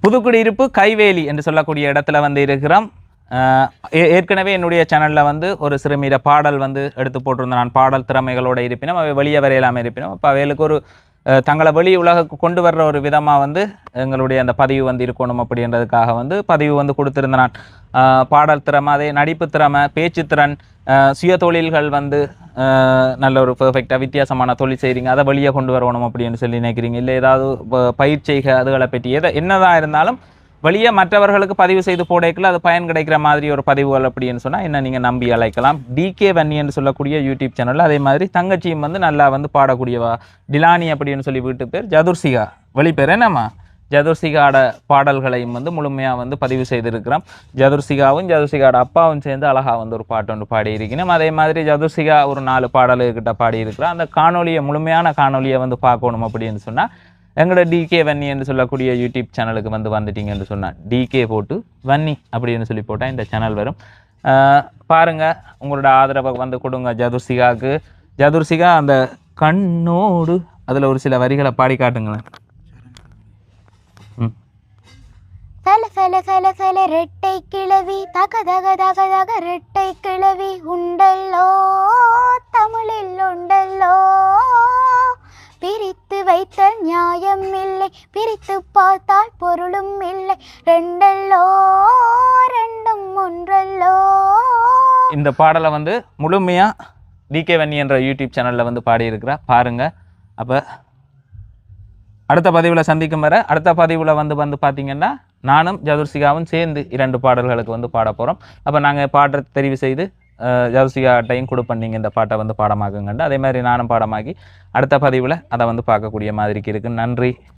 புதுக்குடியிருப்பு கைவேலி என்று சொல்லக்கூடிய இடத்துல வந்து இருக்கிறோம். ஏற்கனவே என்னுடைய சேனலில் வந்து ஒரு சிறுமியிட பாடல் வந்து எடுத்து போட்டிருந்தேன். நான் பாடல் திறமைகளோடு இருப்பினும் அவை வெளியே வரையலாமல் இருப்பினும் அப்போ அவைகளுக்கு ஒரு தங்களை வெளி உலகுக்கு கொண்டு வர்ற ஒரு விதமாக வந்து எங்களுடைய அந்த பதிவு வந்து இருக்கணும் அப்படின்றதுக்காக வந்து பதிவு வந்து கொடுத்துருந்தேன். நான் பாடல் திறமை, அதே நடிப்பு திறமை, பேச்சுத்திறன், சுய தொழில்கள் வந்து நல்ல ஒரு பெர்ஃபெக்டாக வித்தியாசமான தொழில் செய்கிறீங்க, அதை வெளியே கொண்டு வரணும் அப்படின்னு சொல்லி நினைக்கிறீங்க, இல்லை ஏதாவது பயிற்சிக அதுகளை பற்றி என்னதான் இருந்தாலும் வெளியே மற்றவர்களுக்கு பதிவு செய்து போடைக்குள்ள அது பயன் கிடைக்கிற மாதிரி ஒரு பதிவுகள் அப்படின்னு சொன்னால் என்ன நீங்கள் நம்பி அழைக்கலாம். டிகே வன்னி என்று சொல்லக்கூடிய யூடியூப் சேனலில். அதே மாதிரி தங்கச்சியும் வந்து நல்லா வந்து பாடக்கூடியவா டிலானி அப்படின்னு சொல்லி வீட்டு பேர் ஜதுர்சிகா, வெளிப்பேர் என்னம்மா ஜதுர்சிகாட பாடல்களையும் வந்து முழுமையாக வந்து பதிவு செய்திருக்கிறோம். ஜதுர்சிகாவும் ஜதுர்சிகாட அப்பாவும் சேர்ந்து அழகாக வந்து ஒரு பாட்டு ஒன்று பாடியிருக்கணும். அதே மாதிரி ஜதுர்சிகா ஒரு 4 பாடல்கிட்ட பாடியிருக்கிறோம். அந்த காணொலியை முழுமையான காணொலியை வந்து பார்க்கணும் அப்படின்னு சொன்னால் எங்களோட டிகே வன்னி என்று சொல்லக்கூடிய யூடியூப் சேனலுக்கு வந்து வந்துட்டீங்கன்னு சொன்னால் டிகே போட்டு வன்னி அப்படின்னு சொல்லி போட்டால் இந்த சேனல் வரும். பாருங்கள், உங்களோட ஆதரவை வந்து கொடுங்க ஜதுர்சிகாவுக்கு. ஜதுர்சிகா அந்த கண்ணோடு அதில் ஒரு சில வரிகளை பாடி காட்டுங்களேன். ரெட்டை கிளவி தக தக தக தக ரெட்டை கிளவி உண்டல்லோ தமிழில் உண்டல்லோ, பிரித்து வைத்தல் நியாயம் இல்லை, பிரித்து பார்த்தால் பொருளும் இல்லை, ரெண்டல்லோ ரெண்டும் ஒன்றல்லோ. இந்த பாடலை வந்து முழுமையாக டிகே வன்னி என்ற யூடியூப் சேனலில் வந்து பாடியிருக்கிறா பாருங்கள். அப்போ அடுத்த பதிவில் சந்திக்கும் வர அடுத்த பதிவில் வந்து பார்த்தீங்கன்னா நானும் ஜதுர்சிகாவும் சேர்ந்து 2 பாடல்களுக்கு வந்து பாட போகிறோம். அப்போ நாங்கள் பாடுற தெரிவு செய்து ஜதுர்சிகாட்டையும் கொடுப்பேன், நீங்கள் இந்த பாட்டை வந்து பாடமாக்குங்கண்டு. அதே மாதிரி நானும் பாடமாக்கி அடுத்த பதிவில் அதை வந்து பார்க்கக்கூடிய மாதிரிக்கு இருக்குது. நன்றி.